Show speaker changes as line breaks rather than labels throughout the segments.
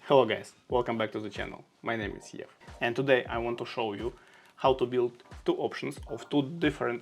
Hello guys, welcome back to the channel. My name is Yev, and today I want to show you how to build two options of two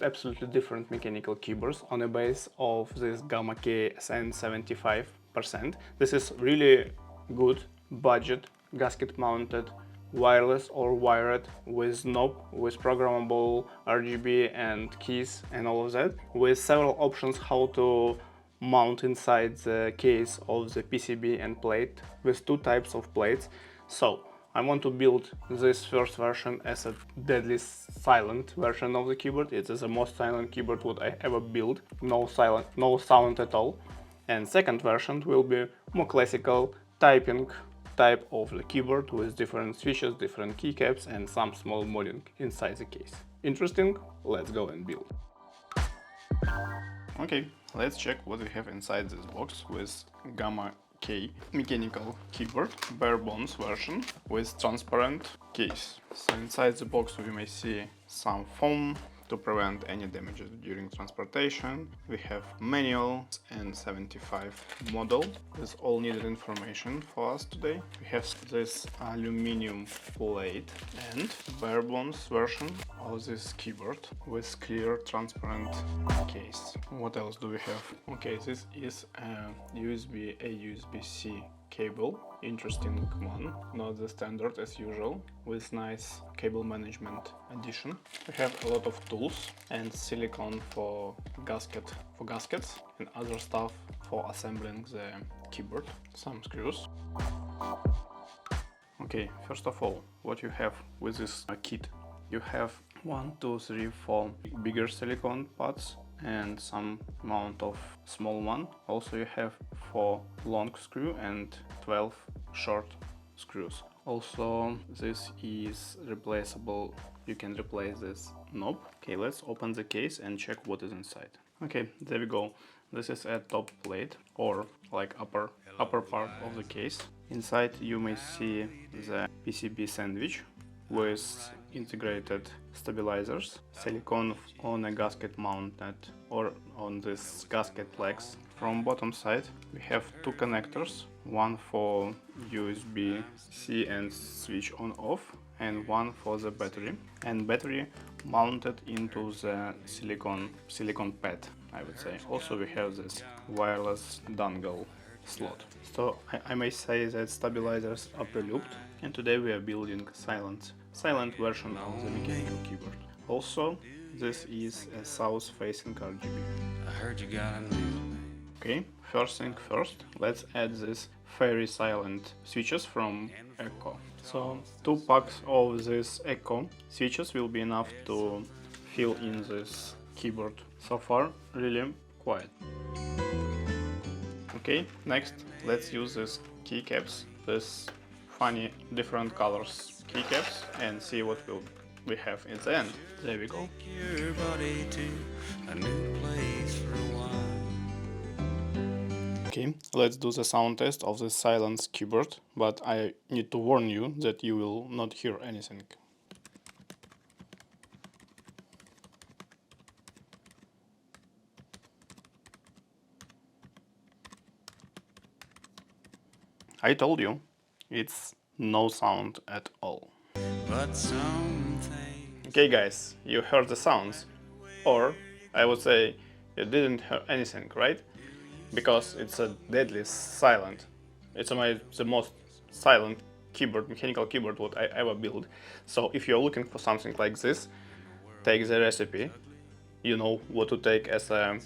absolutely different mechanical keyboards on a base of this GAMAKAY SN75%. This is really good budget gasket mounted wireless or wired with knob, with programmable RGB and keys and all of that, with several options how to mount inside the case of the PCB and plate with two types of plates. So I want to build this first version as a deadly silent version of the keyboard. It is the most silent keyboard what I ever built, no sound at all. And second version will be more classical typing type of the keyboard with different switches, different keycaps and some small modding inside the case. Interesting? Let's go and build. Okay, let's check what we have inside this box with GAMAKAY mechanical keyboard, bare bones version with transparent case. So inside the box we may see some foam to prevent any damages during transportation. We have manual and 75 model with all needed information for us today. We have this aluminum plate and bare bones version of this keyboard with clear transparent case. What else do we have? Okay, this is a USB-C cable, interesting one, not the standard as usual, with nice cable management addition. We have a lot of tools and silicone for gaskets and other stuff for assembling the keyboard. Some screws. Okay, first of all, what you have with this kit? You have 1, 2, 3, 4 bigger silicone pads and some amount of small one. Also you have 4 long screw and 12 short screws. Also this is replaceable, you can replace this knob. Okay, let's open the case and check what is inside. Okay, there we go. This is a top plate or like upper part of the case. Inside you may see the PCB sandwich with integrated stabilizers, silicone on a gasket mounted or on this gasket legs. From bottom side we have 2 connectors, one for USB-C and switch on off and one for the battery, and battery mounted into the silicone pad, I would say. Also we have this wireless dongle slot. So I may say that stabilizers are pre-looped, and today we are building silent version of the mechanical keyboard. Also this is a south facing RGB. I heard you got a new. Okay, first thing first, let's add this very silent switches from Echo. So 2 packs of these Echo switches will be enough to fill in this keyboard. So far really quiet. Okay, next let's use these keycaps, this funny different colors keycaps, and see what we have in the end. There we go. Okay, let's do the sound test of the silence keyboard, but I need to warn you that you will not hear anything. I told you, it's no sound at all. Okay guys, you heard the sounds, or I would say you didn't hear anything, right? Because it's a deadly silent. It's the most silent keyboard, mechanical keyboard what I ever built. So if you're looking for something like this, take the recipe. You know what to take as a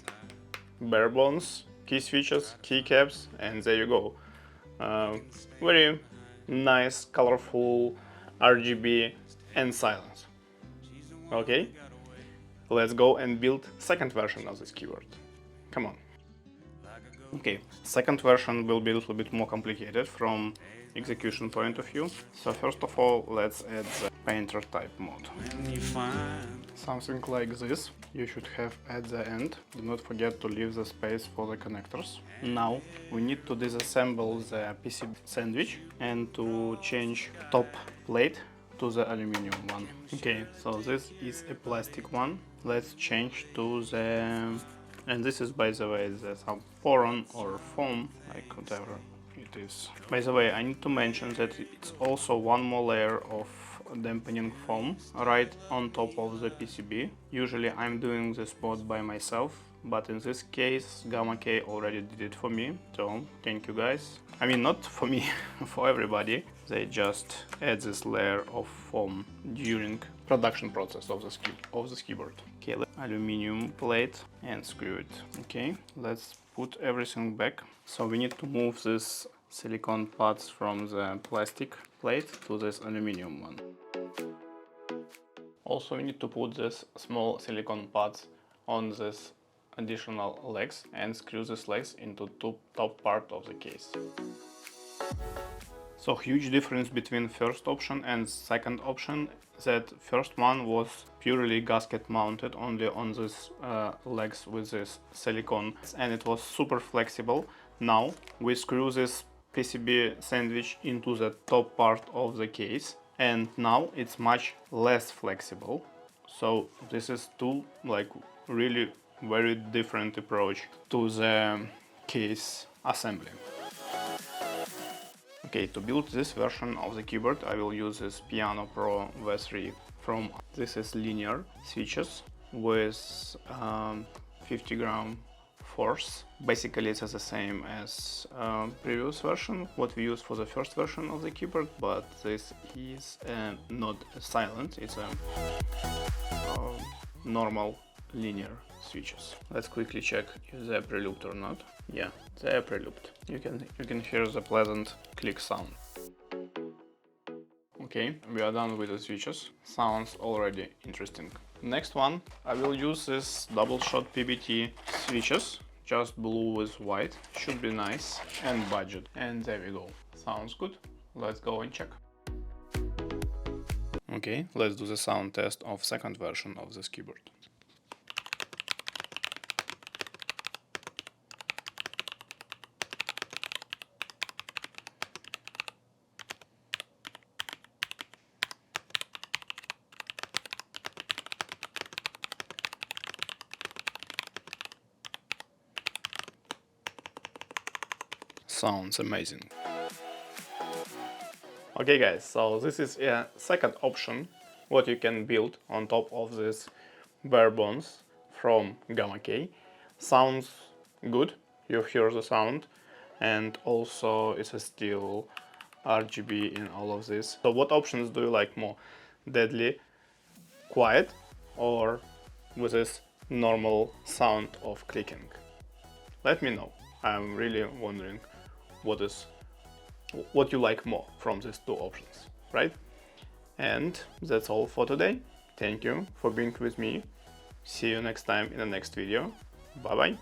bare bones, key switches, keycaps, and there you go. Very nice, colorful RGB and silence. Okay, let's go and build second version of this keyboard. Come on. Okay, second version will be a little bit more complicated from execution point of view. So first of all, let's add the painter type mode. Something like this you should have at the end. Do not forget to leave the space for the connectors. Now we need to disassemble the PCB sandwich and to change top plate to the aluminum one. Okay, so this is a plastic one. Let's change to the... And this is, by the way, some poron or foam, like whatever you like this. By the way, I need to mention that it's also one more layer of dampening foam right on top of the PCB. Usually I'm doing this both by myself, but in this case GAMAKAY already did it for me, so thank you guys. I mean, not for me, for everybody. They just add this layer of foam during production process of this keyboard. Okay, aluminum plate and screw it. Okay, let's put everything back. So we need to move this silicone parts from the plastic plate to this aluminum one. Also, we need to put this small silicone parts on this additional legs and screw these legs into the top part of the case. So huge difference between first option and second option, that first one was purely gasket mounted only on these legs with this silicone, and it was super flexible. Now we screw this PCB sandwich into the top part of the case, and now it's much less flexible. So this is two really very different approach to the case assembly. Okay, to build this version of the keyboard I will use this Piano Pro V3 from this is linear switches with 50-gram force. Basically it's the same as previous version what we used for the first version of the keyboard, but this is not silent, it's a normal linear switches. Let's quickly check if they are pre-looped or not. Yeah, they are pre-looped. You can hear the pleasant click sound. Okay, we are done with the switches. Sounds already interesting. Next one, I will use this double shot PBT switches, just blue with white. Should be nice and budget. And there we go. Sounds good. Let's go and check. Okay, let's do the sound test of second version of this keyboard. Sounds amazing. Okay guys, so this is a second option what you can build on top of this bare bones from GAMAKAY. Sounds good, you hear the sound, and also it's a still RGB in all of this. So what options do you like more? Deadly quiet or with this normal sound of clicking? Let me know. I'm really wondering what you like more from these two options, right? And that's all for today. Thank you for being with me. See you next time in the next video. Bye bye.